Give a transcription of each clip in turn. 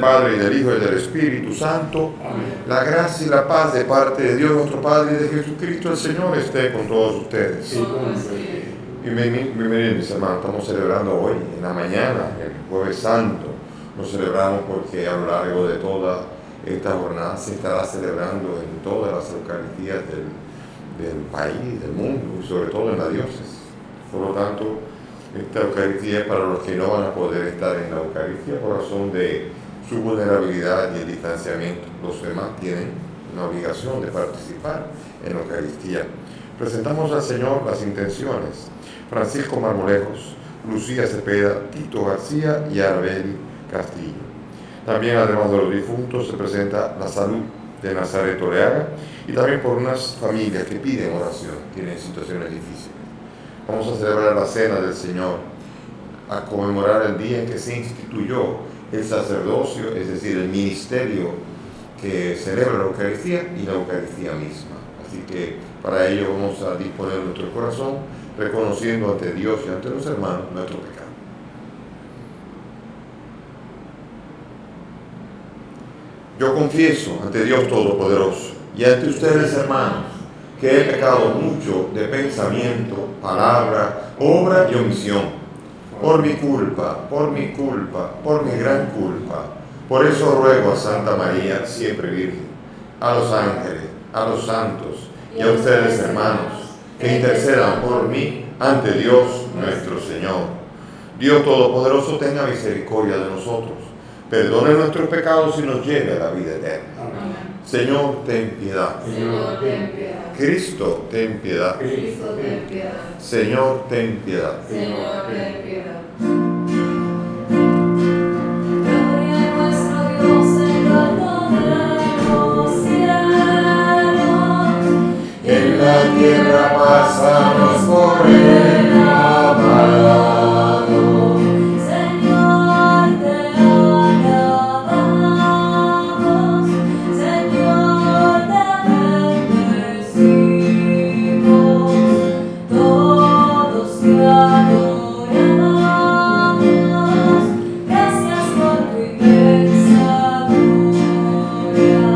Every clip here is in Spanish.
Padre, y del Hijo, y del Espíritu Santo. Amén. La gracia y la paz de parte de Dios nuestro Padre y de Jesucristo el Señor esté con todos ustedes. Y con tu espíritu. Bienvenidos, mis hermanos. Estamos celebrando hoy, en la mañana, el Jueves Santo. Lo celebramos porque a lo largo de toda esta jornada se estará celebrando en todas las Eucaristías del país, del mundo, y sobre todo en la diócesis. Por lo tanto, esta Eucaristía es para los que no van a poder estar en la Eucaristía por razón de su vulnerabilidad y el distanciamiento. Los demás tienen una obligación de participar en la Eucaristía. Presentamos al Señor las intenciones: Francisco Marmolejos, Lucía Cepeda, Tito García y Arbel Castillo. También, además de los difuntos, se presenta la salud de Nazaret Oleaga y también por unas familias que piden oración, tienen situaciones difíciles. Vamos a celebrar la Cena del Señor, a conmemorar el día en que se instituyó el sacerdocio, es decir, el ministerio que celebra la Eucaristía y la Eucaristía misma. Así que para ello vamos a disponer nuestro corazón, reconociendo ante Dios y ante los hermanos nuestro pecado. Yo confieso ante Dios Todopoderoso y ante ustedes, hermanos, que he pecado mucho de pensamiento, palabra, obra y omisión, por mi culpa, por mi gran culpa. Por eso ruego a Santa María, siempre Virgen, a los ángeles, a los santos y a ustedes, hermanos, que intercedan por mí ante Dios nuestro Señor. Dios Todopoderoso tenga misericordia de nosotros, perdone nuestros pecados y nos lleve a la vida eterna. Amén. Señor, ten piedad. Señor, ten piedad. Cristo, ten piedad. Cristo, ten piedad. Señor, ten piedad. Señor, ten piedad. Gloria a nuestro Dios en lo alto de los cielos. En la tierra pásanos por el amado. Señor, te alabamos. Señor, te bendecimos. Todos te adoramos. Gracias por tu inmensa gloria.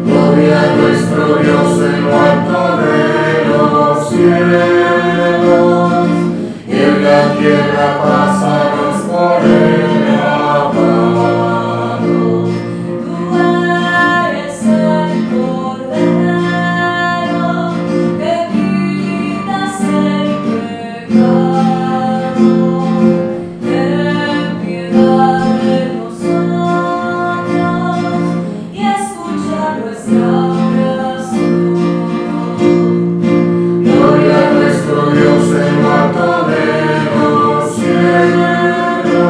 Gloria a nuestro Dios en lo alto de los cielos, y en la tierra pásanos por el amado. Tú eres el Cordero que quitas el pecado. Ten piedad de nosotros y escucha nuestra oración. Gloria a nuestro Dios en lo alto de los cielos,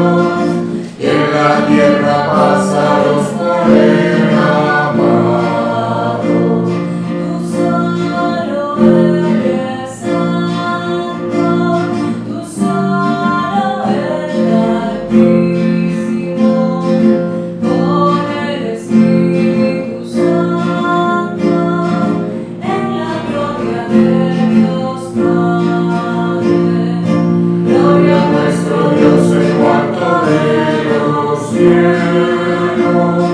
y en la tierra pásanos por el amado. Tú solo eres santo, tú solo eres altísimo, con el Espíritu Santo, en la gloria de Dios Padre. Gloria a nuestro Dios en lo alto de los cielos,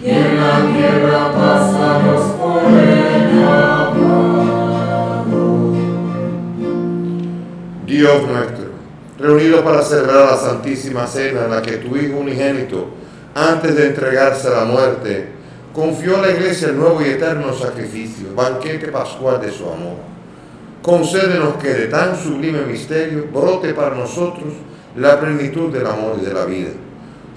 y en la tierra pásanos por el amado. Dios nuestro, reunidos para celebrar la Santísima Cena en la que tu Hijo unigénito, antes de entregarse a la muerte, confió a la Iglesia el nuevo y eterno sacrificio, banquete pascual de su amor. Concédenos que de tan sublime misterio brote para nosotros la plenitud del amor y de la vida.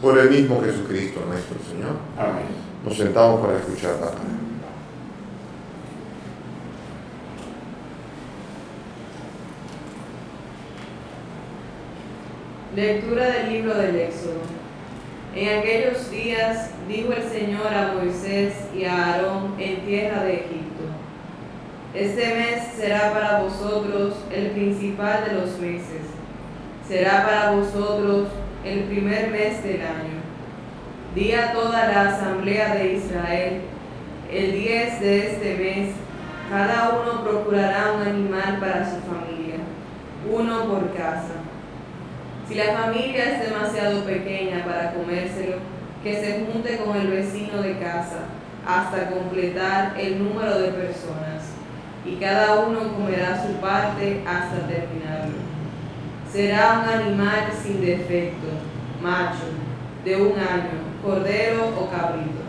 Por el mismo Jesucristo nuestro Señor. Amén. Nos sentamos para escuchar la palabra. Lectura del libro del Éxodo. En aquellos días dijo el Señor a Moisés y a Aarón en tierra de Egipto: Este mes será para vosotros el principal de los meses. Será para vosotros el primer mes del año. Di a toda la asamblea de Israel: el 10 de este mes, cada uno procurará un animal para su familia, uno por casa. Si la familia es demasiado pequeña para comérselo, que se junte con el vecino de casa hasta completar el número de personas, y cada uno comerá su parte hasta terminarlo. Será un animal sin defecto, macho, de 1 año, cordero o cabrito.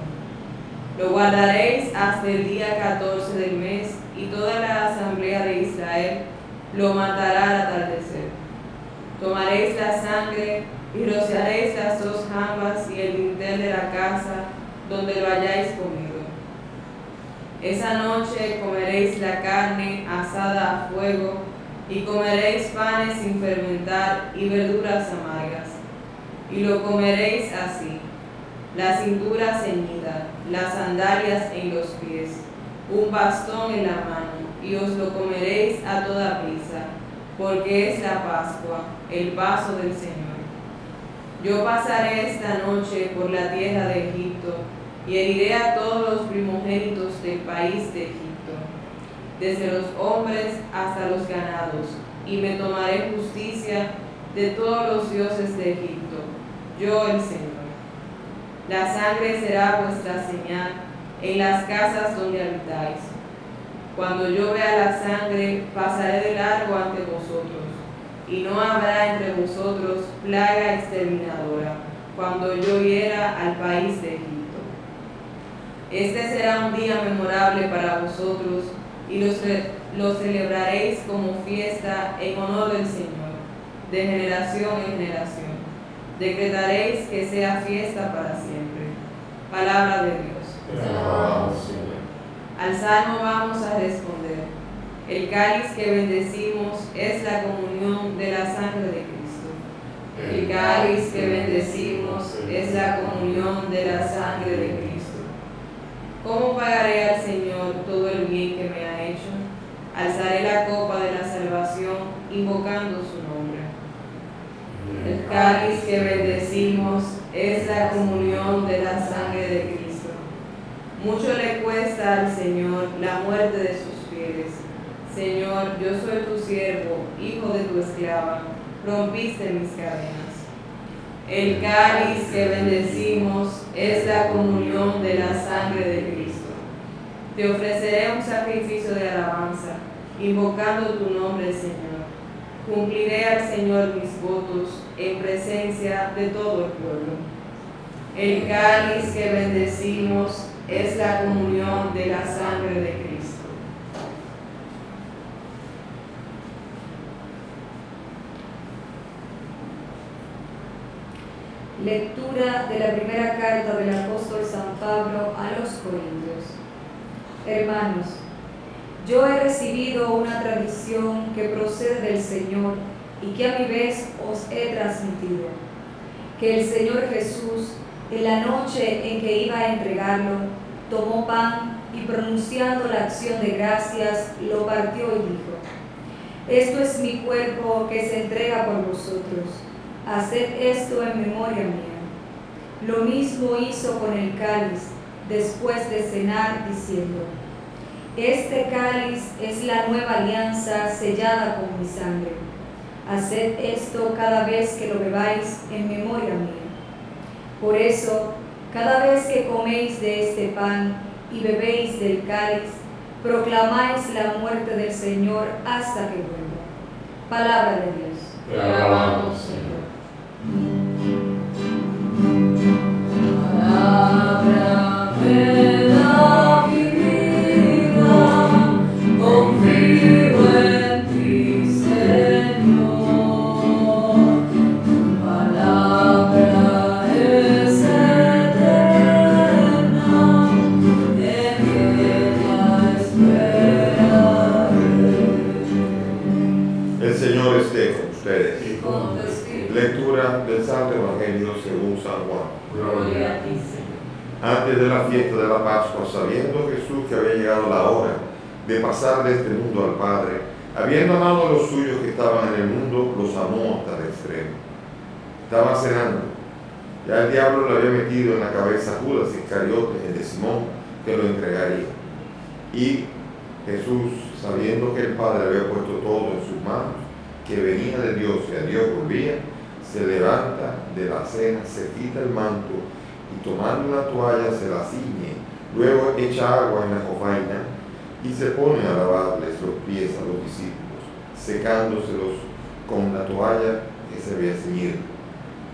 Lo guardaréis hasta el día 14 del mes, y toda la asamblea de Israel lo matará al atardecer. Tomaréis la sangre y rociaréis las 2 jambas y el dintel de la casa donde lo hayáis comido. Esa noche comeréis la carne asada a fuego, y comeréis panes sin fermentar y verduras amargas. Y lo comeréis así: la cintura ceñida, las sandalias en los pies, un bastón en la mano, y os lo comeréis a toda prisa, porque es la Pascua, el paso del Señor. Yo pasaré esta noche por la tierra de Egipto, y heriré a todos los primogénitos del país de Egipto, desde los hombres hasta los ganados, y me tomaré justicia de todos los dioses de Egipto, yo el Señor. La sangre será vuestra señal en las casas donde habitáis. Cuando yo vea la sangre, pasaré de largo ante vosotros, y no habrá entre vosotros plaga exterminadora, cuando yo hiera al país de Egipto. Este será un día memorable para vosotros, y lo celebraréis como fiesta en honor del Señor, de generación en generación. Decretaréis que sea fiesta para siempre. Palabra de Dios. Te alabamos, Señor. Al salmo vamos a responder: el cáliz que bendecimos es la comunión de la sangre de Cristo. El cáliz que bendecimos es la comunión de la sangre de Cristo. ¿Cómo pagaré al Señor todo el bien que me ha hecho? Alzaré la copa de la salvación, invocando su nombre. El cáliz que bendecimos es la comunión de la sangre de Cristo. Mucho le cuesta al Señor la muerte de sus fieles. Señor, yo soy tu siervo, hijo de tu esclava, rompiste mis cadenas. El cáliz que bendecimos es la comunión de la sangre de Cristo. Te ofreceré un sacrificio de alabanza, invocando tu nombre, Señor. Cumpliré al Señor mis votos en presencia de todo el pueblo. El cáliz que bendecimos es la comunión de la sangre de Cristo. Lectura de la primera carta del apóstol San Pablo a los Corintios. Hermanos, yo he recibido una tradición que procede del Señor y que a mi vez os he transmitido: que el Señor Jesús, en la noche en que iba a entregarlo, tomó pan y, pronunciando la acción de gracias, lo partió y dijo: esto es mi cuerpo que se entrega por vosotros. Haced esto en memoria mía. Lo mismo hizo con el cáliz después de cenar, diciendo: este cáliz es la nueva alianza sellada con mi sangre. Haced esto cada vez que lo bebáis en memoria mía. Por eso, cada vez que coméis de este pan y bebéis del cáliz, proclamáis la muerte del Señor hasta que vuelva. Palabra de Dios. Te alabamos, Señor. Palabra me da mi vida, confío en ti, Señor. Tu palabra es eterna, en ella esperaré. El Señor esté con ustedes. Y con tu espíritu. Lectura del Santo Evangelio según San Juan. Gloria a ti, Señor. Antes de la fiesta de la Pascua, sabiendo Jesús que había llegado la hora de pasar de este mundo al Padre, habiendo amado a los suyos que estaban en el mundo, los amó hasta el extremo. Estaba cenando. Ya el diablo le había metido en la cabeza a Judas Iscariote, el de Simón, que lo entregaría. Y Jesús, sabiendo que el Padre había puesto todo en sus manos, que venía de Dios y a Dios volvía, se levanta de la cena, se quita el manto y tomando una toalla se la ciñe, luego echa agua en la jofaina y se pone a lavarles los pies a los discípulos, secándoselos con la toalla que se había ceñido.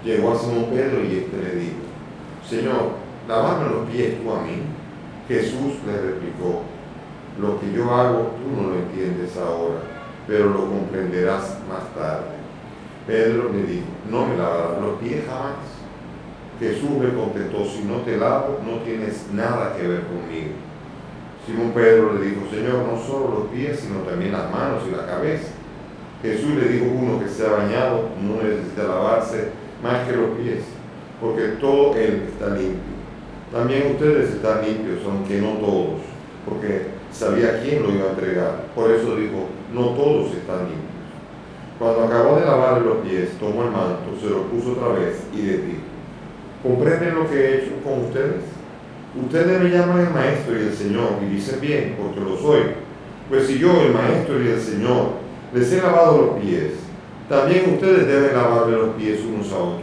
Llegó a Simón Pedro y éste le dijo: Señor, lávame los pies tú a mí. Jesús le replicó: lo que yo hago tú no lo entiendes ahora, pero lo comprenderás más tarde. Pedro le dijo: no me lavarás los pies jamás. Jesús le contestó: si no te lavo, no tienes nada que ver conmigo. Simón Pedro le dijo: Señor, no solo los pies, sino también las manos y la cabeza. Jesús le dijo: uno que se ha bañado no necesita lavarse más que los pies, porque todo él está limpio. También ustedes están limpios, aunque no todos, porque sabía quién lo iba a entregar. Por eso dijo: no todos están limpios. Cuando acabó de lavarle los pies, tomó el manto, se lo puso otra vez y les dijo: ¿comprenden lo que he hecho con ustedes? Ustedes me llaman el Maestro y el Señor, y dicen bien, porque lo soy. Pues si yo, el Maestro y el Señor, les he lavado los pies, también ustedes deben lavarle los pies unos a otros.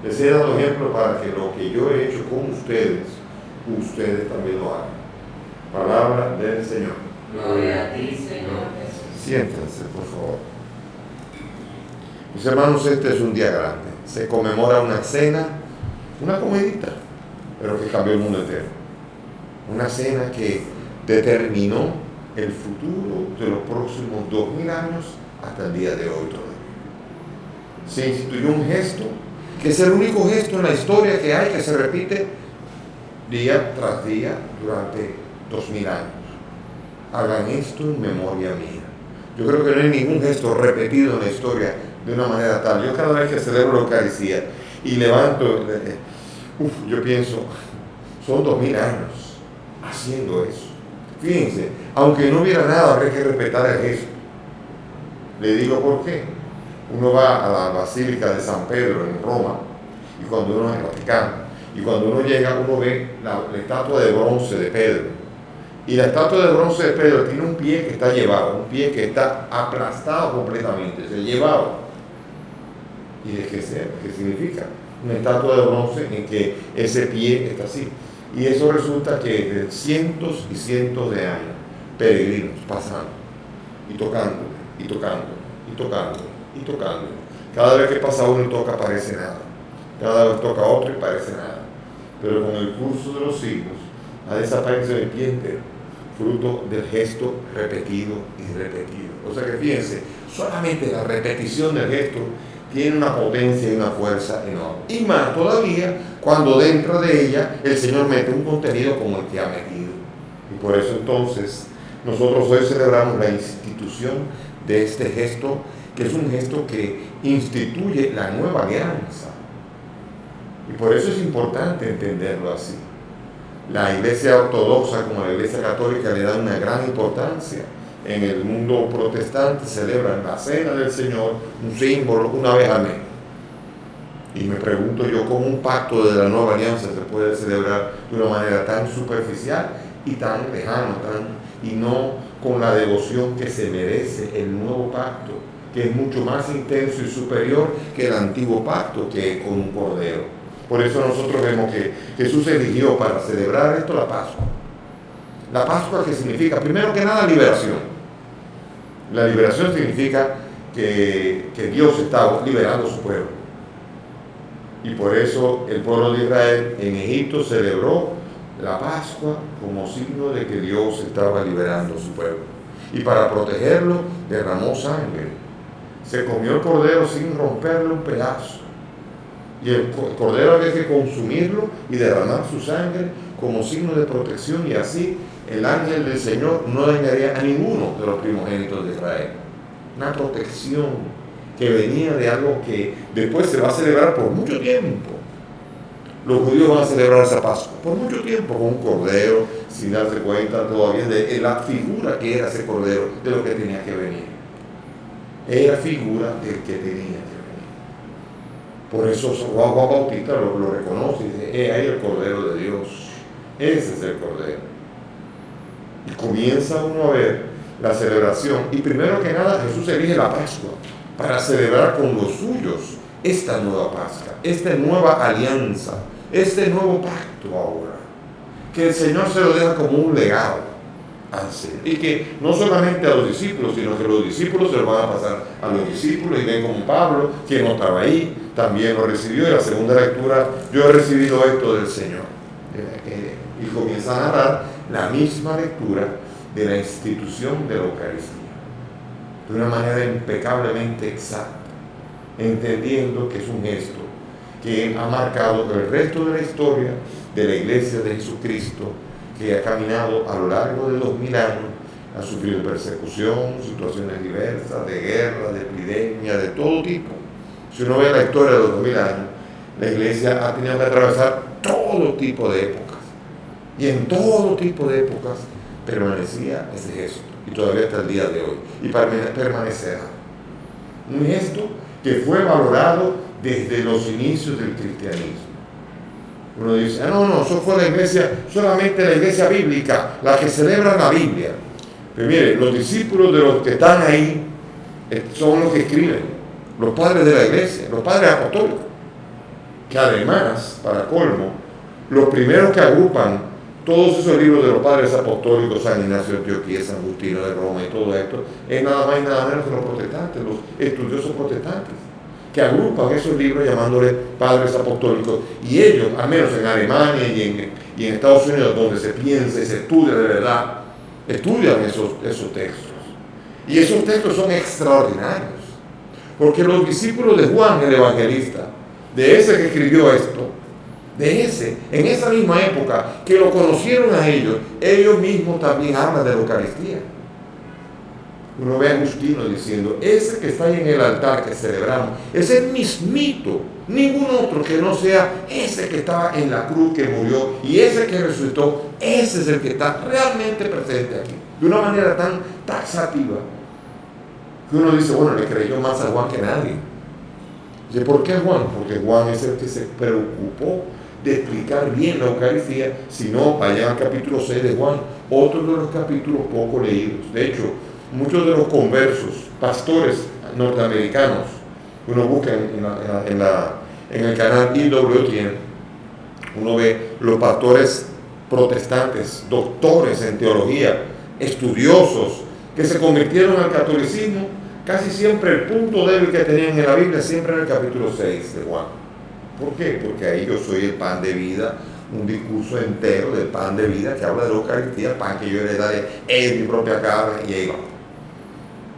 Les he dado ejemplo para que lo que yo he hecho con ustedes, ustedes también lo hagan. Palabra del Señor. Gloria a ti, Señor Jesús. Siéntense, por favor. Mis hermanos, este es un día grande. Se conmemora una cena, una comidita, pero que cambió el mundo entero. Una cena que determinó el futuro de los próximos 2000 años hasta el día de hoy todavía. Se instituyó un gesto que es el único gesto en la historia que hay que se repite día tras día durante 2000 años. Hagan esto en memoria mía. Yo creo que no hay ningún gesto repetido en la historia de una manera tal. Yo cada vez que celebro la Eucaristía y levanto, yo pienso, son 2000 años haciendo eso. Fíjense, aunque no hubiera nada, habría que respetar el gesto. Le digo por qué. Uno va a la Basílica de San Pedro en Roma, y cuando uno es en el Vaticano, y cuando uno llega, uno ve la estatua de bronce de Pedro. Y la estatua de bronce de Pedro tiene un pie que está llevado, un pie que está aplastado completamente, se llevado. ¿Y de qué significa? Una estatua de bronce en que ese pie está así. Y eso resulta que de cientos y cientos de años, peregrinos pasando, y tocándole, y tocándole, y tocándole, y tocándole. Cada vez que pasa uno y toca, parece nada. Cada vez toca otro y parece nada. Pero con el curso de los siglos, ha desaparecido el pie entero, fruto del gesto repetido y repetido. O sea que fíjense, solamente la repetición del gesto tiene una potencia y una fuerza enorme. Y más todavía cuando dentro de ella el Señor mete un contenido como el que ha metido. Y por eso entonces nosotros hoy celebramos la institución de este gesto, que es un gesto que instituye la nueva alianza. Y por eso es importante entenderlo así. La Iglesia Ortodoxa como la Iglesia Católica le dan una gran importancia. En el mundo protestante celebran la Cena del Señor, un símbolo, una vez al mes. Y me pregunto yo, ¿cómo un pacto de la nueva alianza se puede celebrar de una manera tan superficial y tan lejana, y no con la devoción que se merece el nuevo pacto, que es mucho más intenso y superior que el antiguo pacto, que es con un cordero? Por eso nosotros vemos que Jesús eligió para celebrar esto la Pascua. La Pascua, que significa, primero que nada, liberación. La liberación significa que Dios está liberando a su pueblo. Y por eso el pueblo de Israel en Egipto celebró la Pascua como signo de que Dios estaba liberando a su pueblo. Y para protegerlo derramó sangre. Se comió el cordero sin romperle un pedazo. Y el cordero había que consumirlo y derramar su sangre como signo de protección, y así el ángel del Señor no dañaría a ninguno de los primogénitos de Israel. Una protección que venía de algo que después se va a celebrar por mucho tiempo. Los judíos van a celebrar esa Pascua por mucho tiempo con un cordero, sin darse cuenta todavía de la figura que era ese cordero, de lo que tenía que venir. Era figura del que tenía que venir. Por eso Juan Bautista lo reconoce y dice: ahí el Cordero de Dios. Ese es el Cordero. Y comienza uno a ver la celebración. Y primero que nada, Jesús elige la Pascua para celebrar con los suyos esta nueva Pascua, esta nueva alianza este nuevo pacto ahora, que el Señor se lo deja como un legado. Así. Y que no solamente a los discípulos, sino que los discípulos se lo van a pasar a los discípulos, y ven como Pablo, quien no estaba ahí, también lo recibió. En la segunda lectura, yo he recibido esto del Señor. Y comienza a narrar la misma lectura de la institución de la Eucaristía, de una manera impecablemente exacta, entendiendo que es un gesto que ha marcado el resto de la historia de la Iglesia de Jesucristo, que ha caminado a lo largo de 2000 años, ha sufrido persecución, situaciones diversas, de guerra, de epidemia, de todo tipo. Si uno ve la historia de los 2000 años, la Iglesia ha tenido que atravesar todo tipo de épocas. Y en todo tipo de épocas permanecía ese gesto. Y todavía hasta el día de hoy. Y permanecerá. Un gesto que fue valorado desde los inicios del cristianismo. Uno dice, no, eso fue la iglesia, solamente la iglesia bíblica, la que celebra la Biblia. Pero mire, los discípulos de los que están ahí son los que escriben, los padres de la iglesia, los padres apostólicos, que además, para colmo, los primeros que agrupan todos esos libros de los padres apostólicos, San Ignacio de Antioquía, San Agustino de Roma y todo esto, es nada más y nada menos que los protestantes, los estudiosos protestantes, que agrupan esos libros llamándole padres apostólicos. Y ellos, al menos en Alemania y en Estados Unidos, donde se piensa y se estudia de verdad, estudian esos textos. Y esos textos son extraordinarios, porque los discípulos de Juan el Evangelista, de ese que escribió esto, en esa misma época que lo conocieron a ellos mismos también hablan de la Eucaristía. Uno ve a Agustino diciendo, ese que está ahí en el altar que celebramos, es el mismito, ningún otro que no sea ese que estaba en la cruz, que murió, y ese que resucitó, ese es el que está realmente presente aquí, de una manera tan taxativa, que uno dice, bueno, le creyó más a Juan que nadie. Dice, ¿por qué Juan? Porque Juan es el que se preocupó de explicar bien la Eucaristía. Si no, vayan al capítulo 6 de Juan, otro de los capítulos poco leídos. De hecho, muchos de los conversos, pastores norteamericanos, uno busca en el canal EWTN, uno ve los pastores protestantes, doctores en teología, estudiosos, que se convirtieron al catolicismo. Casi siempre el punto débil que tenían en la Biblia, siempre en el capítulo 6 de Juan. ¿Por qué? Porque ahí yo soy el pan de vida, un discurso entero del pan de vida que habla de la Eucaristía, pan que yo le daré en mi propia carne, y ahí va.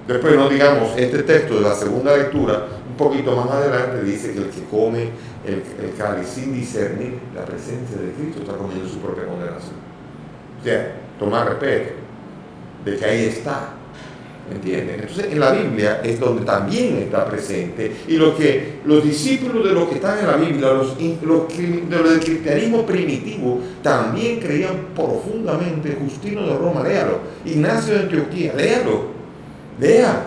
Después, no digamos, este texto de la segunda lectura, un poquito más adelante, dice que el que come el cáliz sin discernir la presencia de Cristo está comiendo su propia condenación. O sea, tomar respeto de que ahí está. ¿Entienden? Entonces, en la Biblia es donde también está presente, y lo que los discípulos de los que están en la Biblia, de los del cristianismo primitivo, también creían profundamente. Justino de Roma, léalo. Ignacio de Antioquía, léalo. Lea,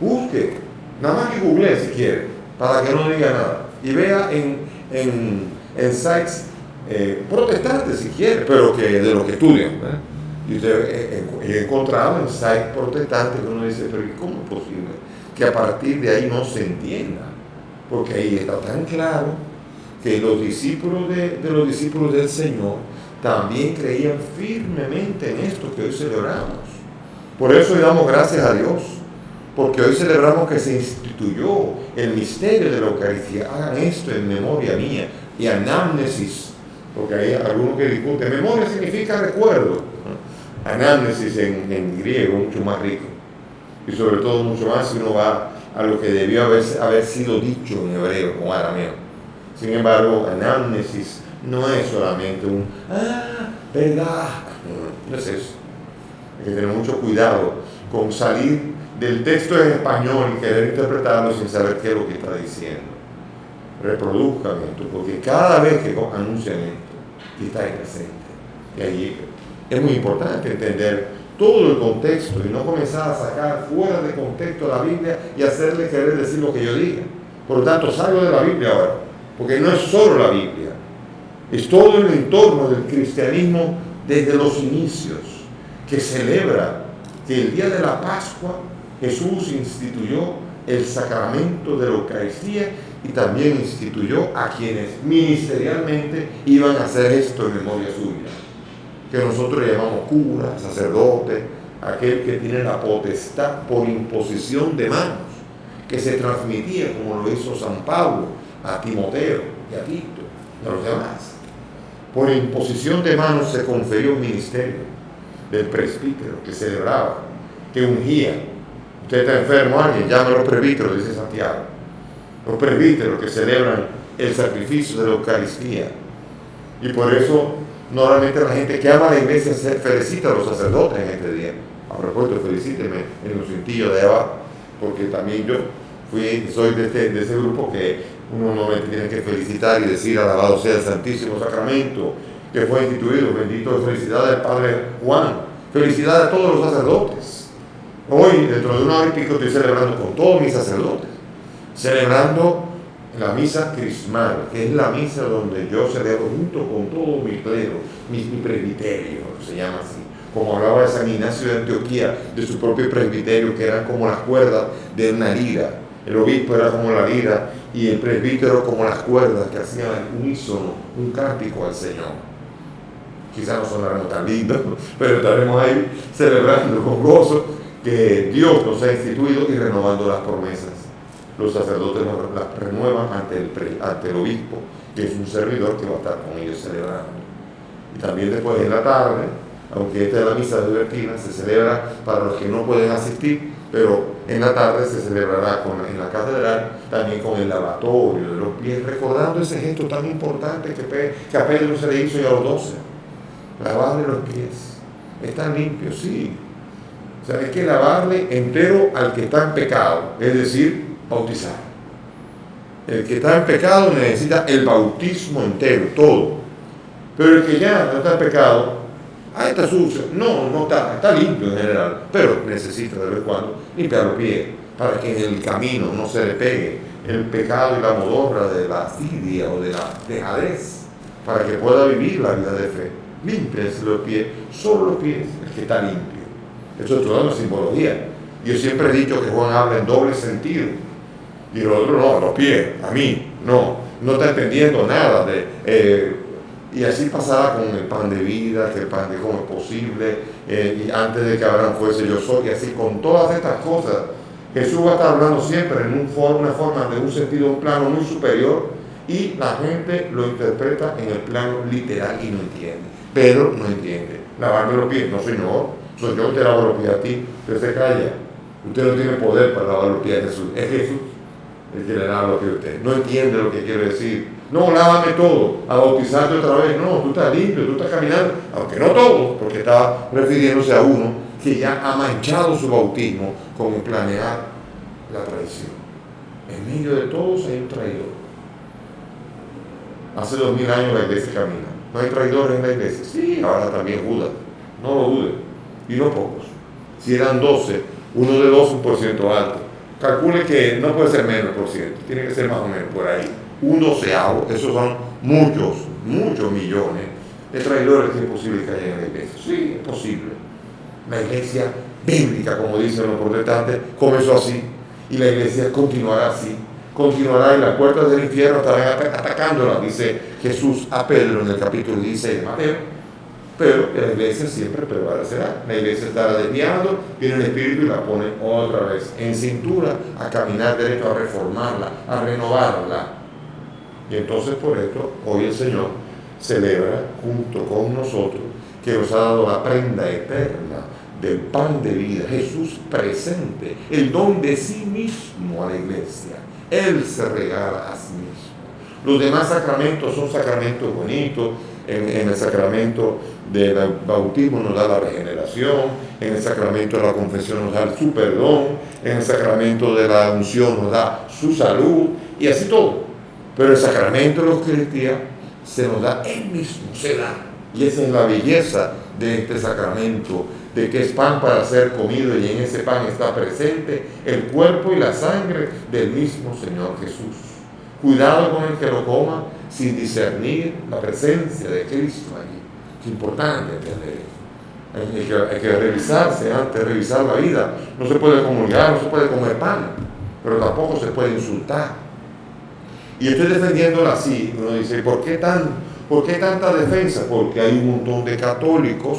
busque, nada más que googlee si quiere, para que no diga nada, y vea en sites protestantes si quiere, pero que de lo que estudian, ¿eh? Y usted he encontrado en sites protestantes que uno dice, pero ¿cómo es posible que a partir de ahí no se entienda? Porque ahí está tan claro que los discípulos de los discípulos del Señor también creían firmemente en esto que hoy celebramos. Por eso le damos gracias a Dios, porque hoy celebramos que se instituyó el misterio de la Eucaristía. Hagan esto en memoria mía, y anamnesis, porque hay algunos que discuten, memoria significa recuerdo. Anamnesis en griego, mucho más rico, y sobre todo mucho más si uno va a lo que debió haber sido dicho en hebreo o arameo. Sin embargo, anamnesis no es solamente verdad, no es eso. Hay que tener mucho cuidado con salir del texto en español y querer interpretarlo sin saber qué es lo que está diciendo. Reproduzcan esto, porque cada vez que anuncian esto, que está ahí presente. Y allí es muy importante entender todo el contexto y no comenzar a sacar fuera de contexto la Biblia y hacerle querer decir lo que yo diga. Por lo tanto, salgo de la Biblia ahora, porque no es solo la Biblia, es todo el entorno del cristianismo desde los inicios, que celebra que el día de la Pascua Jesús instituyó el sacramento de la Eucaristía y también instituyó a quienes ministerialmente iban a hacer esto en memoria suya, que nosotros llamamos cura, sacerdote, aquel que tiene la potestad por imposición de manos, que se transmitía como lo hizo San Pablo a Timoteo y a Tito y a los demás. Por imposición de manos se conferió un ministerio del presbítero que celebraba, que ungía. Usted está enfermo, alguien, llame a los presbíteros, dice Santiago. Los presbíteros que celebran el sacrificio de la Eucaristía. Y por eso, normalmente la gente que ama a la iglesia se felicita a los sacerdotes en este día. A propósito, felicíteme en los cintillos de abajo, porque también yo soy de ese grupo que uno no tiene que felicitar y decir alabado sea el Santísimo Sacramento que fue instituido, bendito, felicidades al Padre Juan, felicidades a todos los sacerdotes. Hoy, dentro de una hora y pico, estoy celebrando con todos mis sacerdotes, celebrando la misa crismal, que es la misa donde yo celebro junto con todo mi clero, mi presbiterio, se llama así, como hablaba de San Ignacio de Antioquía, de su propio presbiterio, que eran como las cuerdas de una lira. El obispo era como la lira y el presbítero como las cuerdas que hacían al unísono un cántico al Señor. Quizás no sonaremos tan lindos, pero estaremos ahí celebrando con gozo que Dios nos ha instituido y renovando las promesas. Los sacerdotes las renuevan ante el obispo, que es un servidor que va a estar con ellos celebrando. Y también después en la tarde, aunque esta es la misa vespertina, se celebra para los que no pueden asistir, pero en la tarde se celebrará en la catedral también con el lavatorio de los pies, recordando ese gesto tan importante que a Pedro se le hizo ya a los 12. Lavarle los pies. Están limpios, sí. O sea, hay que lavarle entero al que está en pecado, es decir, bautizar. El que está en pecado necesita el bautismo entero, todo. Pero el que ya no está en pecado, está sucio. No está limpio en general, pero necesita de vez en cuando limpiar los pies para que en el camino no se le pegue el pecado y la modorra de la asidia o de la dejadez, para que pueda vivir la vida de fe. Límpiense los pies, solo los pies, el que está limpio. Eso es toda una simbología. Yo siempre he dicho que Juan habla en doble sentido. Y los otros no, los pies, a mí, no está entendiendo nada y así pasaba con el pan de vida, que el pan de cómo es posible, y antes de que Abraham fuese yo soy, y así con todas estas cosas. Jesús va a estar hablando siempre en una forma de un sentido, un plano muy superior, y la gente lo interpreta en el plano literal y no entiende. Pedro no entiende. Lavarme los pies, no señor, soy yo que te lavo los pies a ti, usted se calla. Usted no tiene poder para lavar los pies a Jesús, es Jesús el que le lava los pies a usted. No entiende lo que quiere decir. No, lávame todo, a bautizarte otra vez. No, tú estás limpio, tú estás caminando, aunque no todo, porque está refiriéndose a uno que ya ha manchado su bautismo con planear la traición. En medio de todos hay un traidor. Hace 2000 años la iglesia camina. ¿No hay traidores en la iglesia? Sí, ahora también Judas. No lo dude. Y no pocos. Si eran 12, uno de 12 un porciento alto. Calcule que no puede ser menos por ciento. Tiene que ser más o menos por ahí. Un doceavo, esos son muchos millones de traidores que es posible que haya en la iglesia. Sí, es posible. La iglesia bíblica, como dicen los protestantes, comenzó así. Y la iglesia continuará así. Continuará y las puertas del infierno estarán atacándola, dice Jesús a Pedro en el capítulo 16 de Mateo. Pero la iglesia siempre prevalecerá. La iglesia estará desviando, viene el Espíritu y la pone otra vez en cintura a caminar derecho, a reformarla, a renovarla. Y entonces por esto hoy el Señor celebra junto con nosotros que nos ha dado la prenda eterna del pan de vida, Jesús presente, el don de sí mismo a la iglesia. Él se regala a sí mismo. Los demás sacramentos son sacramentos bonitos. En el sacramento del bautismo nos da la regeneración, en el sacramento de la confesión nos da su perdón, en el sacramento de la unción nos da su salud, y así todo. Pero el sacramento de la Eucaristía se nos da Él mismo, se da. Y esa es la belleza de este sacramento, de que es pan para ser comido y en ese pan está presente el cuerpo y la sangre del mismo Señor Jesús. Cuidado con el que lo coma sin discernir la presencia de Cristo allí. Es importante entender. Hay que revisarse antes de revisar la vida. No se puede comulgar, no se puede comer pan. pero tampoco se puede insultar. Y estoy defendiéndola así. Uno dice, ¿por qué tanta defensa? Porque hay un montón de católicos,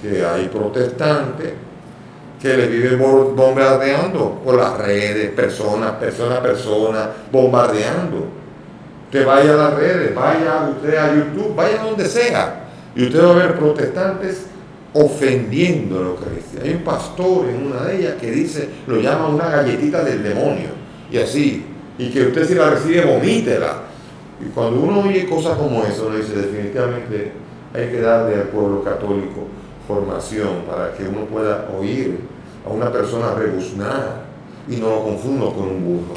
que hay protestantes, que les viven bombardeando por las redes, persona, bombardeando. Usted vaya a las redes, vaya usted a YouTube, vaya donde sea, y usted va a ver protestantes ofendiendo la Eucaristía. Hay un pastor en una de ellas que dice, lo llama una galletita del demonio, y así, y que usted si la recibe, vomítela. Y cuando uno oye cosas como eso, uno dice, definitivamente hay que darle al pueblo católico formación para que uno pueda oír a una persona rebuznar y no lo confunda con un burro.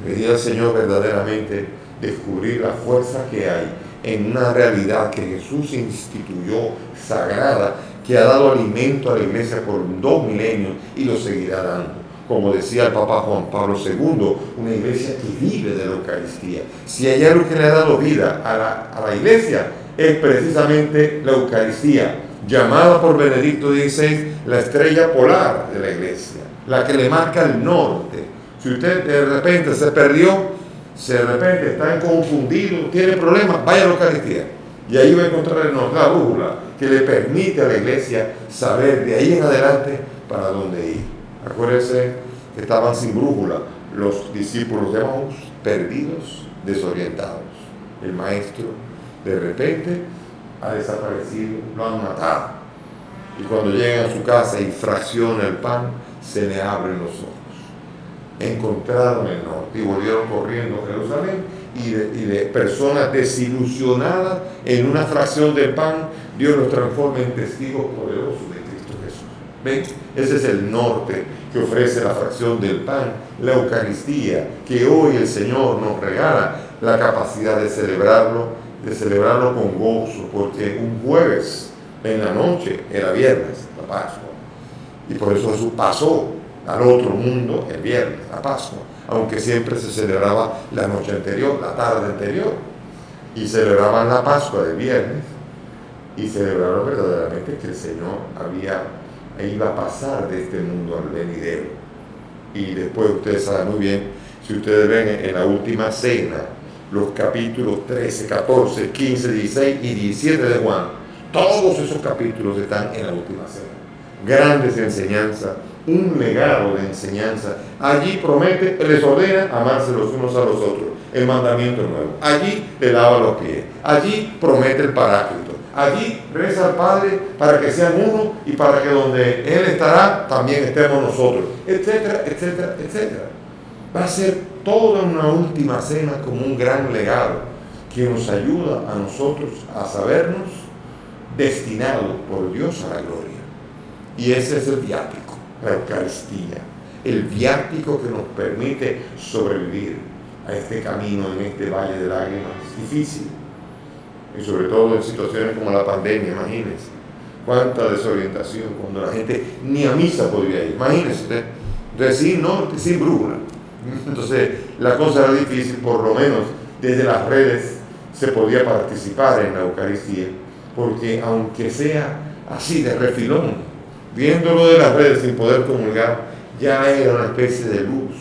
Pedí al Señor verdaderamente descubrir la fuerza que hay en una realidad que Jesús instituyó, sagrada, que ha dado alimento a la iglesia por 2 milenios y lo seguirá dando. Como decía el Papa Juan Pablo II, una iglesia que vive de la Eucaristía. Si hay algo que le ha dado vida a la iglesia, es precisamente la Eucaristía, llamada por Benedicto XVI la estrella polar de la iglesia, la que le marca el norte. Si usted de repente se perdió, si de repente está confundido, tiene problemas, vaya a la Eucaristía. Y ahí va a encontrar el norte, la brújula, que le permite a la iglesia saber de ahí en adelante para dónde ir. Acuérdense que estaban sin brújula los discípulos de Maús, perdidos, desorientados. El maestro de repente ha desaparecido, lo han matado. Y cuando llegan a su casa y fracciona el pan, se le abren los ojos. Encontraron el norte y volvieron corriendo a Jerusalén, y de personas desilusionadas en una fracción del pan, Dios los transforma en testigos poderosos de Cristo Jesús. ¿Ven? Ese es el norte que ofrece la fracción del pan, la Eucaristía, que hoy el Señor nos regala la capacidad de celebrarlo con gozo, porque un jueves en la noche era viernes, la Pascua, y por eso Jesús pasó al otro mundo el viernes, la Pascua, aunque siempre se celebraba la noche anterior, la tarde anterior, y celebraban la Pascua del viernes, y celebraron verdaderamente que el Señor iba a pasar de este mundo al venidero. Y después ustedes saben muy bien, si ustedes ven en la última cena, los capítulos 13, 14, 15, 16 y 17 de Juan, todos esos capítulos están en la última cena. Grandes enseñanzas, un legado de enseñanza. Allí promete, les ordena amarse los unos a los otros, el mandamiento nuevo. Allí le lava los pies, allí promete el Paráclito, allí reza al Padre para que sean uno y para que donde Él estará también estemos nosotros, etcétera, etcétera, etcétera. Va a ser toda una última cena como un gran legado que nos ayuda a nosotros a sabernos destinados por Dios a la gloria. Y ese es el viático, la Eucaristía, el viático que nos permite sobrevivir a este camino en este valle de lágrimas difícil. Y sobre todo en situaciones como la pandemia, imagínense cuánta desorientación cuando la gente ni a misa podría ir. Imagínense usted, entonces sin norte, sin brújula. Entonces la cosa era difícil, por lo menos desde las redes se podía participar en la Eucaristía, porque aunque sea así de refilón, viéndolo de las redes sin poder comulgar, ya era una especie de luz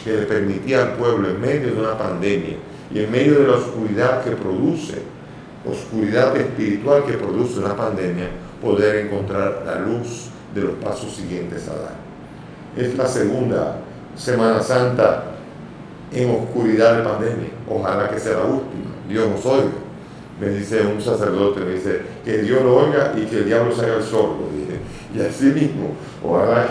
que le permitía al pueblo en medio de una pandemia y en medio de la oscuridad espiritual que produce una pandemia, poder encontrar la luz de los pasos siguientes a dar. Es la segunda Semana Santa en oscuridad de pandemia. Ojalá que sea la última. Dios nos oiga. Me dice un sacerdote, me dice que Dios lo oiga y que el diablo se haga el sordo. Y así mismo, ojalá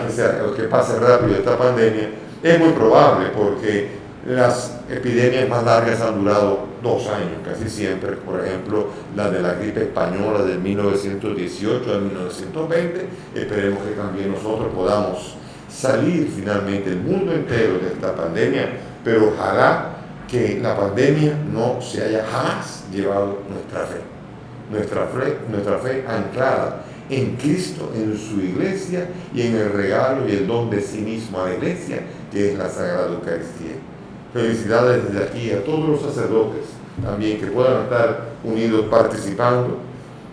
que pase rápido esta pandemia. Es muy probable porque las epidemias más largas han durado 2 años, casi siempre. Por ejemplo, la de la gripe española del 1918 al 1920. Esperemos que también nosotros podamos salir finalmente el mundo entero de esta pandemia, pero ojalá que la pandemia no se haya jamás llevado nuestra fe anclada en Cristo, en su iglesia y en el regalo y el don de sí mismo a la iglesia, que es la Sagrada Eucaristía. Felicidades desde aquí a todos los sacerdotes también que puedan estar unidos participando.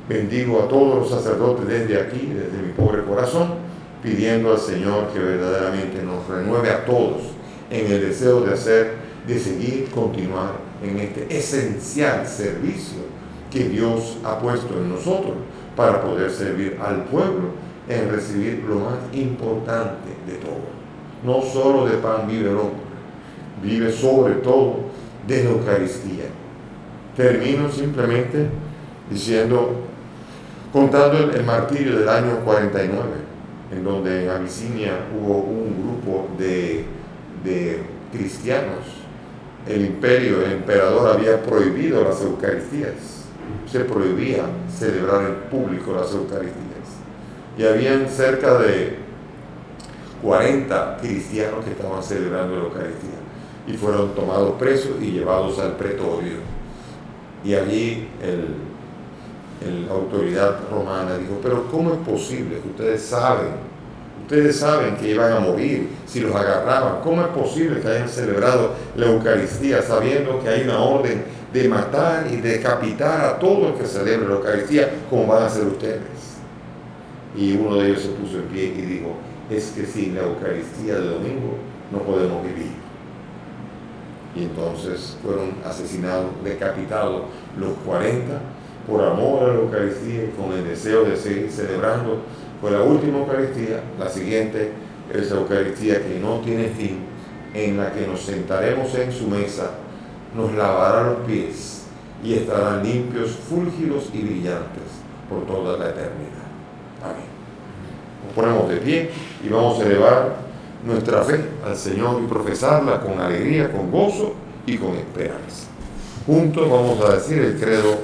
Bendigo a todos los sacerdotes desde aquí, desde mi pobre corazón, pidiendo al Señor que verdaderamente nos renueve a todos en el deseo de seguir, continuar en este esencial servicio que Dios ha puesto en nosotros para poder servir al pueblo en recibir lo más importante de todo. No solo de pan vive el hombre, vive sobre todo de la Eucaristía. Termino simplemente contando el martirio del año 49, en donde en Abisinia hubo un grupo de cristianos. El emperador había prohibido las Eucaristías. Se prohibía celebrar en público las Eucaristías. Y habían cerca de 40 cristianos que estaban celebrando la Eucaristía. Y fueron tomados presos y llevados al pretorio. Y allí la autoridad romana dijo, pero ¿cómo es posible que ustedes saben que iban a morir si los agarraban? ¿Cómo es posible que hayan celebrado la Eucaristía sabiendo que hay una orden de matar y decapitar a todo el que celebre la Eucaristía, como van a hacer ustedes? Y uno de ellos se puso en pie y dijo, es que sin la Eucaristía de domingo no podemos vivir. Y entonces fueron asesinados, decapitados los 40 por amor a la Eucaristía y con el deseo de seguir celebrando. Fue la última Eucaristía. La siguiente es la Eucaristía que no tiene fin, en la que nos sentaremos en su mesa, nos lavará los pies y estarán limpios, fúlgidos y brillantes por toda la eternidad. Amén. Nos ponemos de pie y vamos a elevar nuestra fe al Señor y profesarla con alegría, con gozo y con esperanza. Juntos vamos a decir el credo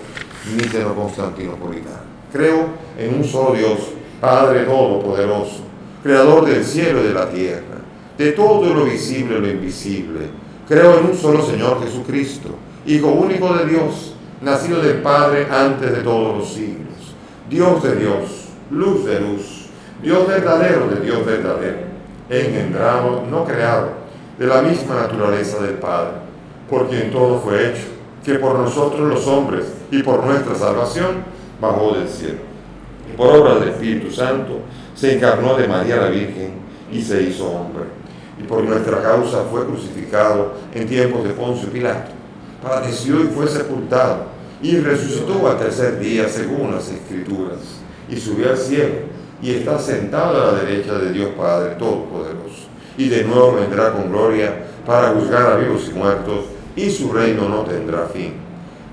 niceno-constantinopolitano. Creo en un solo Dios, Padre Todopoderoso, Creador del cielo y de la tierra, de todo lo visible y lo invisible. Creo en un solo Señor Jesucristo, Hijo único de Dios, nacido del Padre antes de todos los siglos, Dios de Dios, luz de luz, Dios verdadero de Dios verdadero, engendrado, no creado, de la misma naturaleza del Padre, por quien todo fue hecho, que por nosotros los hombres y por nuestra salvación bajó del cielo. Y por obra del Espíritu Santo se encarnó de María la Virgen y se hizo hombre. Y por nuestra causa fue crucificado en tiempos de Poncio Pilato. Padeció y fue sepultado y resucitó al tercer día según las Escrituras. Y subió al cielo y está sentado a la derecha de Dios Padre Todopoderoso. Y de nuevo vendrá con gloria para juzgar a vivos y muertos, y su reino no tendrá fin.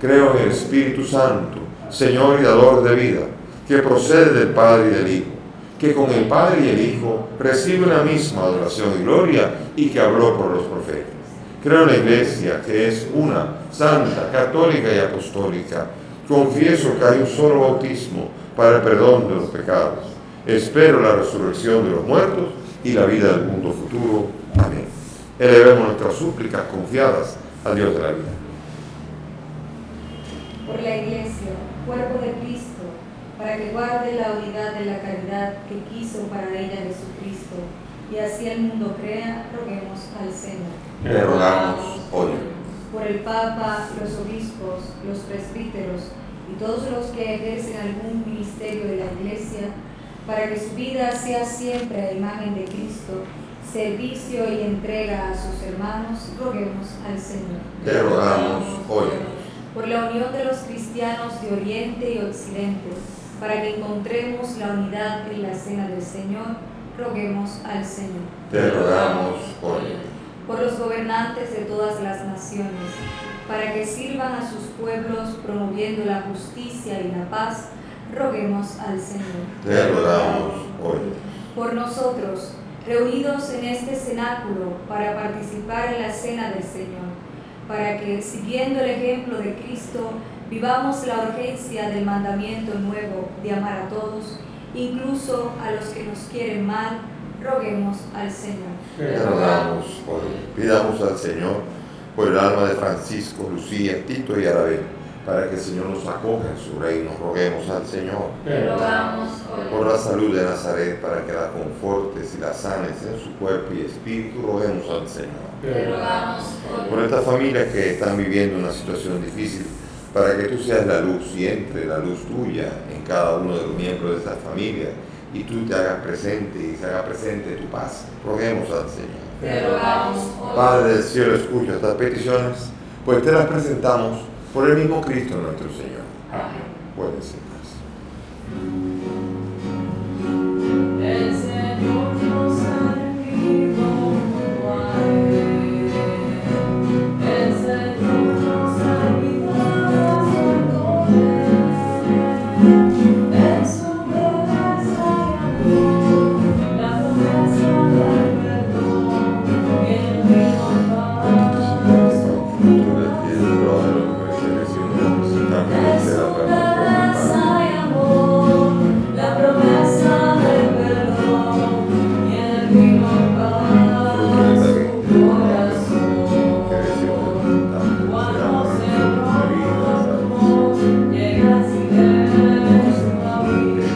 Creo en el Espíritu Santo, Señor y dador de vida, que procede del Padre y del Hijo, que con el Padre y el Hijo recibe una misma adoración y gloria, y que habló por los profetas. Creo en la Iglesia, que es una, santa, católica y apostólica. Confieso que hay un solo bautismo para el perdón de los pecados. Espero la resurrección de los muertos y la vida del mundo futuro. Amén. Elevemos nuestras súplicas confiadas al Dios de la vida. Por la Iglesia, cuerpo de Cristo, para que guarde la unidad de la caridad que quiso para ella Jesucristo, y así el mundo crea, roguemos al Señor. Te rogamos hoy. Por el Papa, los obispos, los presbíteros y todos los que ejercen algún ministerio de la Iglesia, para que su vida sea siempre a imagen de Cristo, servicio y entrega a sus hermanos, roguemos al Señor. Te rogamos hoy. Por la unión de los cristianos de Oriente y Occidente, para que encontremos la unidad en la cena del Señor, roguemos al Señor. Te rogamos hoy. Por los gobernantes de todas las naciones, para que sirvan a sus pueblos promoviendo la justicia y la paz, roguemos al Señor. Te rogamos hoy. Por nosotros, reunidos en este cenáculo para participar en la cena del Señor, para que, siguiendo el ejemplo de Cristo, vivamos la urgencia del mandamiento nuevo de amar a todos, incluso a los que nos quieren mal, roguemos al Señor. Te rogamos hoy. Pidamos al Señor por el alma de Francisco, Lucía, Tito y Arabel, para que el Señor nos acoja en su reino. Roguemos al Señor. Te rogamos hoy. Por la salud de Nazaret, para que la confortes y la sanes en su cuerpo y espíritu, roguemos al Señor. Te rogamos hoy. Por estas familias que están viviendo una situación difícil, para que tú seas la luz y entre la luz tuya en cada uno de los miembros de esta familia y tú te hagas presente y se haga presente tu paz. Roguemos al Señor. Te rogamos hoy. Padre del cielo, escucha estas peticiones, pues te las presentamos por el mismo Cristo nuestro Señor. Amén. Puedes ser paz. El Señor nos ha rendido a Él. El Señor nos ha invitado a Él. En su belleza y amor, la promesa del perdón y el vino paz. Fruto del cielo, de lo que merece recibir, En su belleza y amor, la promesa del perdón y el vino paz, su corazón. Cuando se romamos, llega el silencio a mí y se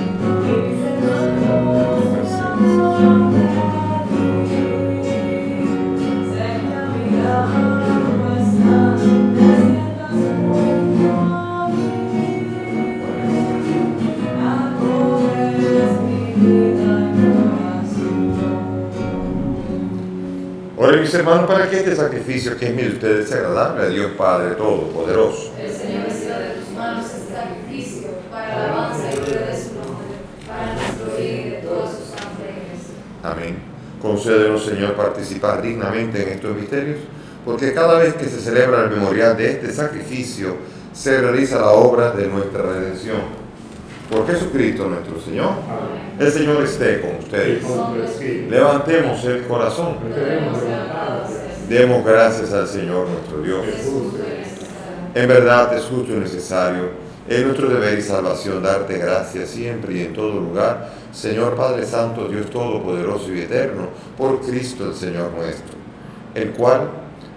sé que a mi lado estás, te sientas junto a mí. Acoges mi vida y corazón. Oren mis hermanos para que este sacrificio que es mío de ustedes sea agradable a Dios Padre Todopoderoso. El Señor reciba de tus manos este sacrificio para la alabanza y gloria de su nombre, para nuestro bien y de todos sus santos en Cristo. Amén. Concédenos, Señor, participar dignamente en estos misterios, porque cada vez que se celebra el memorial de este sacrificio, se realiza la obra de nuestra redención. Por Jesucristo nuestro Señor. Amén. El Señor esté con Y ustedes. con tu espíritu. Levantemos el corazón. Tenemos levantado Demos gracias al Señor nuestro Dios. es justo. En verdad es justo y necesario, es nuestro deber y salvación darte gracias siempre y en todo lugar, Señor Padre Santo, Dios Todopoderoso y Eterno, por Cristo el Señor nuestro, el cual,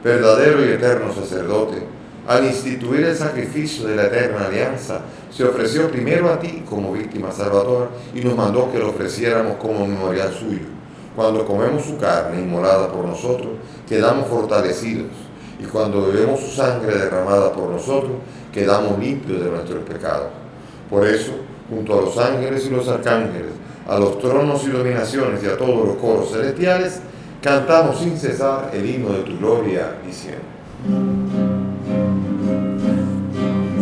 verdadero y eterno sacerdote, al instituir el sacrificio de la eterna alianza, se ofreció primero a ti como víctima salvadora y nos mandó que lo ofreciéramos como memorial suyo. Cuando comemos su carne inmolada por nosotros, quedamos fortalecidos. Y cuando bebemos su sangre derramada por nosotros, quedamos limpios de nuestros pecados. Por eso, junto a los ángeles y los arcángeles, a los tronos y dominaciones y a todos los coros celestiales, cantamos sin cesar el himno de tu gloria, diciendo: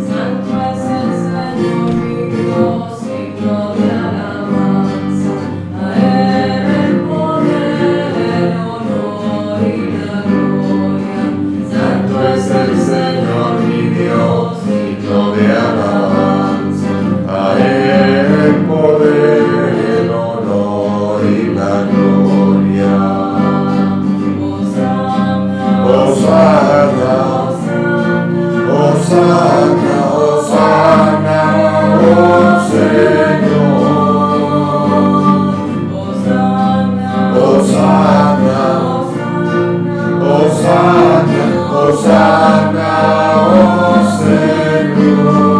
Santo es el Señor mi Dios, digno de alabanza. A Él el poder, el honor y la gloria. Santo es el Señor mi Dios, digno de alabanza. a Él el poder, el honor y la gloria. Hosanna, Hosanna, Hosanna, Hosanna, oh Señor. Hosanna, Hosanna, Hosanna, Hosanna, oh Señor.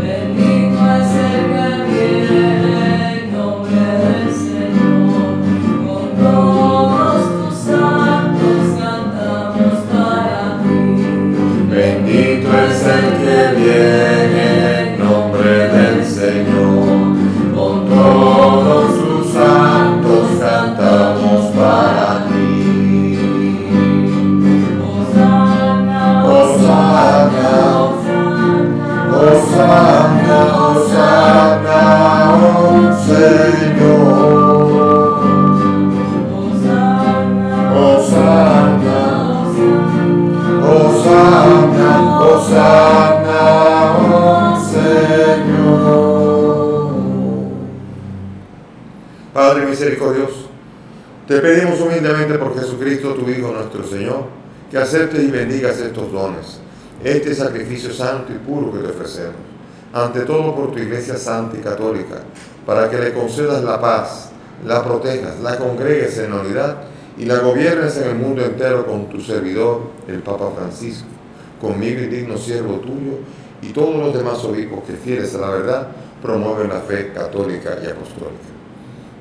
bendito es el que viene en nombre del Señor. Con todos tus santos cantamos para ti. Bendito es el que viene en nombre del Señor. Con todos sus santos cantamos para ti. Hosanna, Hosanna, Hosanna, Hosanna, oh Señor. Hosanna, Hosanna, Hosanna, Hosanna, oh Señor. Padre misericordioso, te pedimos humildemente por Jesucristo, tu Hijo nuestro Señor, que aceptes y bendigas estos dones, este sacrificio santo y puro que te ofrecemos, ante todo por tu Iglesia santa y católica, para que le concedas la paz, la protejas, la congregues en unidad y la gobiernes en el mundo entero con tu servidor, el Papa Francisco, conmigo indigno siervo tuyo y todos los demás obispos que, fieles a la verdad, promueven la fe católica y apostólica.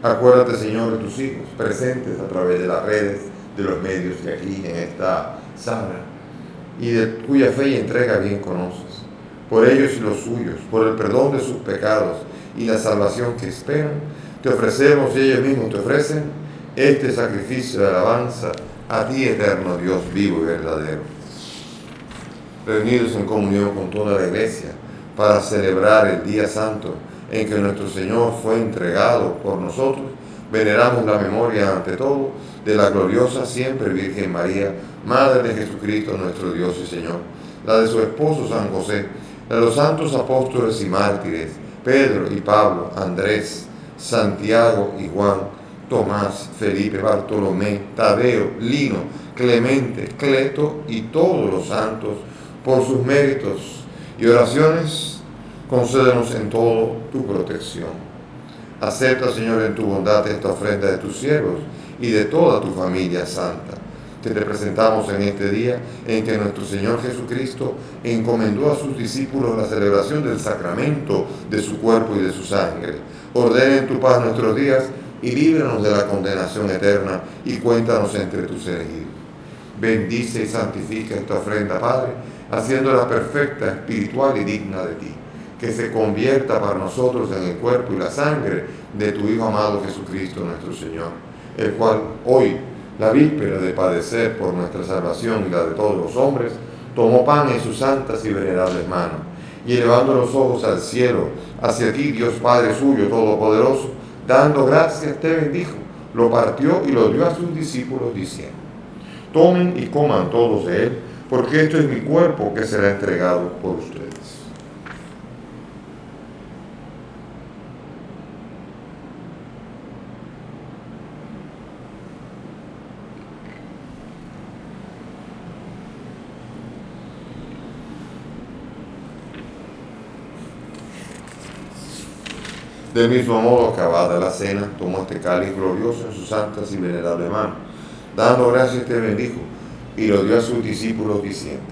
Acuérdate, Señor, de tus hijos, presentes a través de las redes, de los medios de aquí en esta sala, y de cuya fe y entrega bien conoces. Por ellos y los suyos, por el perdón de sus pecados y la salvación que esperan, te ofrecemos y ellos mismos te ofrecen este sacrificio de alabanza a ti, eterno Dios vivo y verdadero. Reunidos en comunión con toda la Iglesia para celebrar el día santo en que nuestro Señor fue entregado por nosotros, veneramos la memoria ante todo de la gloriosa siempre Virgen María, Madre de Jesucristo nuestro Dios y Señor, la de su esposo San José, la de los santos apóstoles y mártires, Pedro y Pablo, Andrés, Santiago y Juan, Tomás, Felipe, Bartolomé, Tadeo, Lino, Clemente, Cleto y todos los santos, por sus méritos y oraciones, concédenos en todo tu protección. Acepta, Señor, en tu bondad esta ofrenda de tus siervos y de toda tu familia santa, que te presentamos en este día en que nuestro Señor Jesucristo encomendó a sus discípulos la celebración del sacramento de su cuerpo y de su sangre. Ordena en tu paz nuestros días y líbranos de la condenación eterna y cuéntanos entre tus elegidos. Bendice y santifica esta ofrenda, Padre, haciéndola perfecta, espiritual y digna de ti, que se convierta para nosotros en el cuerpo y la sangre de tu Hijo amado Jesucristo nuestro Señor, el cual hoy, la víspera de padecer por nuestra salvación y la de todos los hombres, tomó pan en sus santas y venerables manos, y elevando los ojos al cielo, hacia ti, Dios Padre suyo todopoderoso, dando gracias, te bendijo, lo partió y lo dio a sus discípulos, diciendo: tomen y coman todos de él, porque esto es mi cuerpo que será entregado por ustedes. Del mismo modo, acabada la cena, tomó este cáliz glorioso en sus santas y venerables manos, dando gracias te bendijo, y lo dio a sus discípulos diciendo: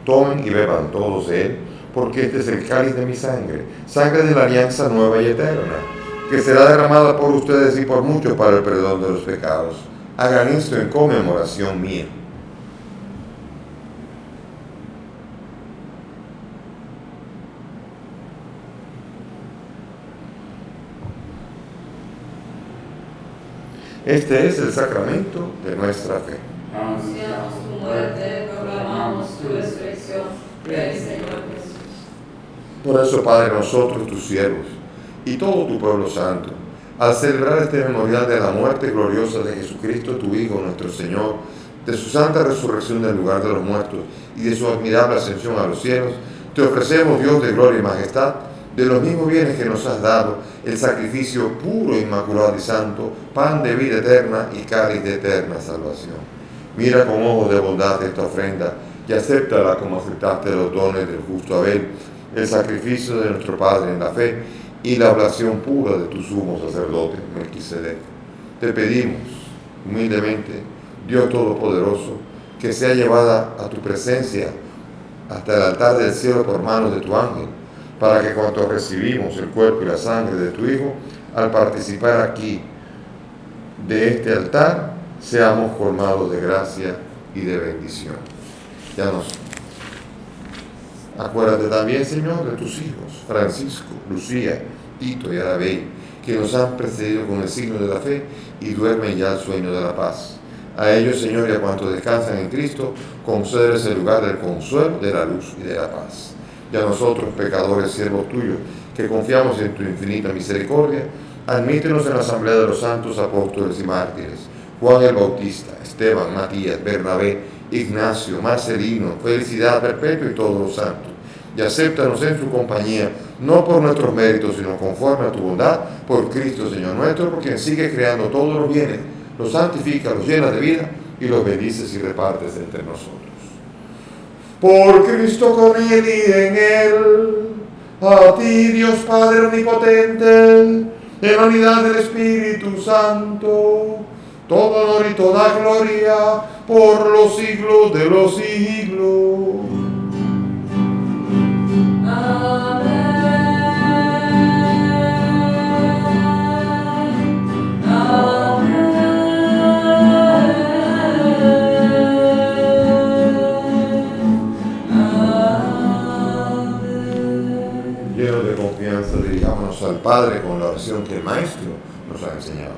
tomen y beban todos de él, porque este es el cáliz de mi sangre, sangre de la alianza nueva y eterna, que será derramada por ustedes y por muchos para el perdón de los pecados. Hagan esto en conmemoración mía. Este es el sacramento de nuestra fe. Anunciamos tu muerte, proclamamos tu resurrección. Ven, Señor Jesús. Por eso, Padre, nosotros, tus siervos, y todo tu pueblo santo, al celebrar este memorial de la muerte gloriosa de Jesucristo, tu Hijo, nuestro Señor, de su santa resurrección del lugar de los muertos y de su admirable ascensión a los cielos, te ofrecemos, Dios de gloria y majestad, de los mismos bienes que nos has dado, el sacrificio puro, inmaculado y santo, pan de vida eterna y cáliz de eterna salvación. Mira con ojos de bondad esta ofrenda y acéptala como aceptaste los dones del justo Abel, el sacrificio de nuestro Padre en la fe y la oblación pura de tu sumo sacerdote, Melquisedec. Te pedimos humildemente, Dios Todopoderoso, que sea llevada a tu presencia hasta el altar del cielo por manos de tu ángel, para que cuando recibimos el cuerpo y la sangre de tu Hijo, al participar aquí de este altar, seamos colmados de gracia y de bendición. Ya nos acuérdate también, Señor, de tus hijos, Francisco, Lucía, Tito y Arabey, que nos han precedido con el signo de la fe y duermen ya el sueño de la paz. A ellos, Señor, y a cuantos descansan en Cristo, concédeles el lugar del consuelo, de la luz y de la paz. Y a nosotros, pecadores, siervos tuyos, que confiamos en tu infinita misericordia, admítenos en la asamblea de los santos apóstoles y mártires, Juan el Bautista, Esteban, Matías, Bernabé, Ignacio, Marcelino, Felicidad Perpetua y todos los santos. Y acéptanos en su compañía, no por nuestros méritos, sino conforme a tu bondad, por Cristo Señor nuestro, por quien sigue creando todos los bienes, los santifica, los llena de vida y los bendices y repartes entre nosotros. Por Cristo, con Él y en Él, a ti, Dios Padre Omnipotente, en la unidad del Espíritu Santo, todo honor y toda gloria por los siglos de los siglos. Llenos de confianza, dirijámonos al Padre con la oración que el Maestro nos ha enseñado.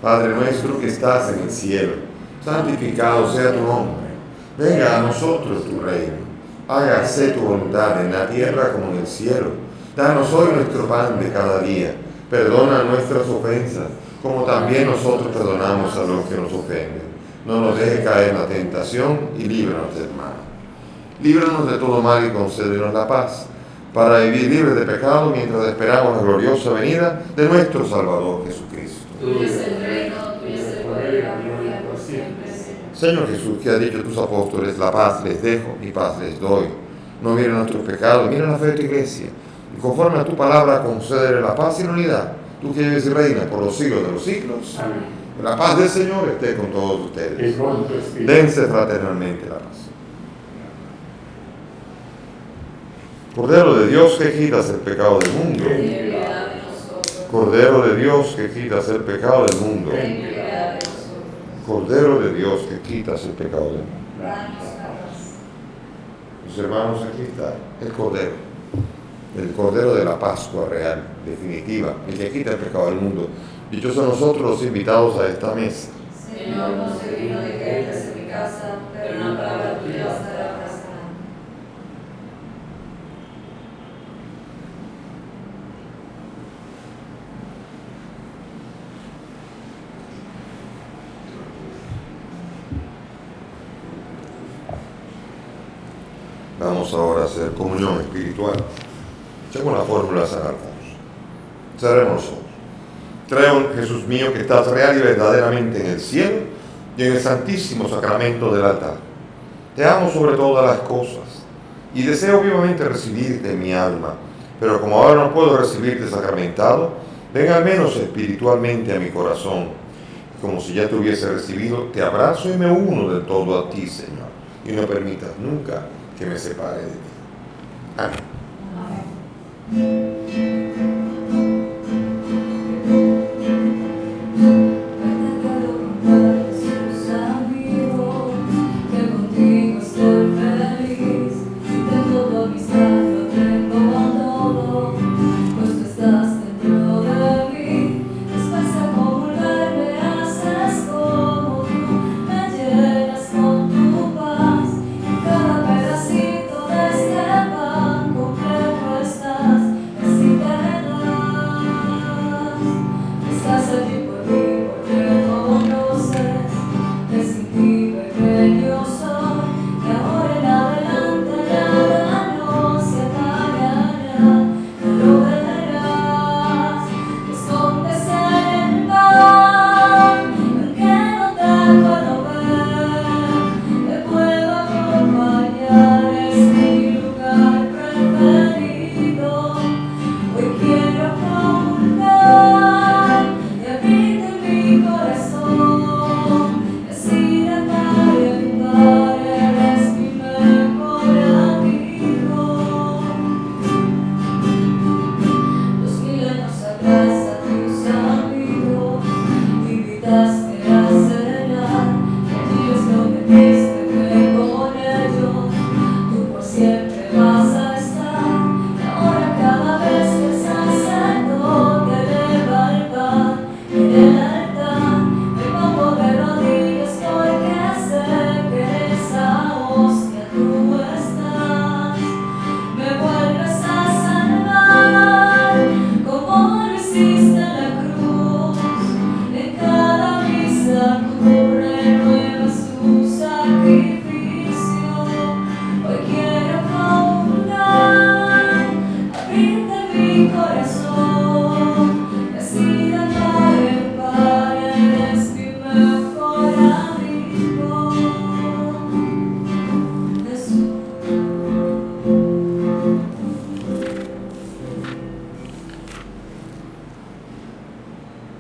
Padre nuestro que estás en el cielo, santificado sea tu nombre. Venga a nosotros tu reino. Hágase tu voluntad en la tierra como en el cielo. Danos hoy nuestro pan de cada día. Perdona nuestras ofensas, como también nosotros perdonamos a los que nos ofenden. No nos dejes caer en la tentación y líbranos del mal. Líbranos de todo mal y concédenos la paz, para vivir libres de pecado mientras esperamos la gloriosa venida de nuestro Salvador Jesucristo. Tuyo es el reino, tuyo es el poder y la gloria por siempre, Señor. Señor Jesús, que has dicho a tus apóstoles, la paz les dejo, mi paz les doy. No miren nuestros pecados, mira la fe de tu iglesia. Y conforme a tu palabra, concédele la paz y la unidad. Tú que vives y reinas por los siglos de los siglos. Amén. La paz del Señor esté con todos Y ustedes. con tu espíritu. Dense fraternalmente la paz. Cordero de Dios que quitas el pecado del mundo. Ten piedad de nosotros. Cordero de Dios que quitas el pecado del mundo. Ten piedad de nosotros. Cordero de Dios que quitas el pecado del mundo. Danos la paz. Mis hermanos, aquí está el Cordero de la Pascua real, definitiva, el que quita el pecado del mundo. Dichosos nosotros los invitados a esta mesa. Señor, no soy digno de que entres en mi casa, pero una palabra tuya bastará para sanar. Vamos ahora a hacer comunión espiritual. Según la fórmula de San Alfonso. Cerremos los ojos. Creo, Jesús mío, que estás real y verdaderamente en el cielo y en el santísimo sacramento del altar. Te amo sobre todas las cosas y deseo vivamente recibirte en mi alma, pero como ahora no puedo recibirte sacramentado, ven al menos espiritualmente a mi corazón. Como si ya te hubiese recibido, te abrazo y me uno del todo a ti, Señor, y no permitas nunca que me separe de ti. Amén.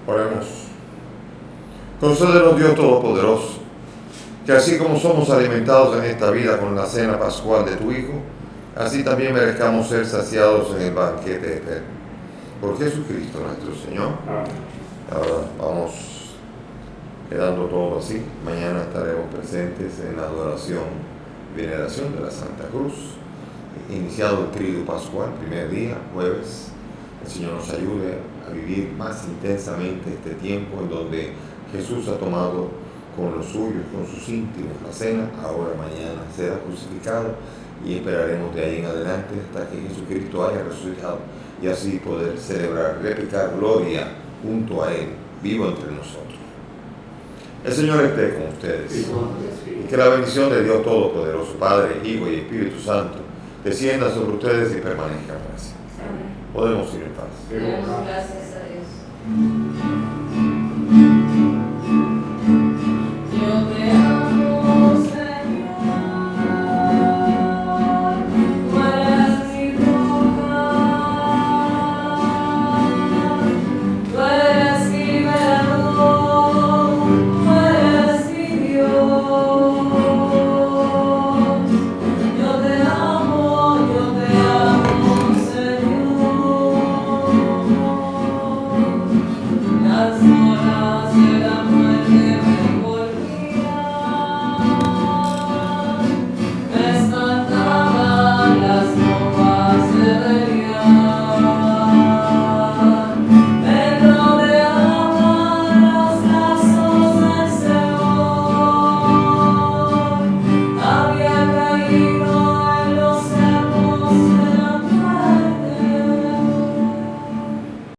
Oremos. Concédenos, Dios Todopoderoso, que así como somos alimentados en esta vida con la cena pascual de tu Hijo, así también merezcamos ser saciados en el banquete eterno. Por Jesucristo nuestro Señor. Ahora vamos quedando todo así. Mañana estaremos presentes en la adoración y veneración de la Santa Cruz, iniciado el Tríduo Pascual, primer día, jueves, El Señor nos ayude a vivir más intensamente este tiempo en donde Jesús ha tomado con los suyos, con sus íntimos, la cena. Ahora mañana será crucificado y esperaremos de ahí en adelante hasta que Jesucristo haya resucitado y así poder celebrar, replicar gloria junto a Él, vivo entre nosotros. El Señor esté con ustedes. Y que la bendición de Dios Todopoderoso, Padre, Hijo y Espíritu Santo, descienda sobre ustedes y permanezca para siempre. Podemos ir en paz. Demos gracias a Dios. Yo te amo, Señor, tú eres mi roca, tú eres mi liberador, tú eres mi Dios.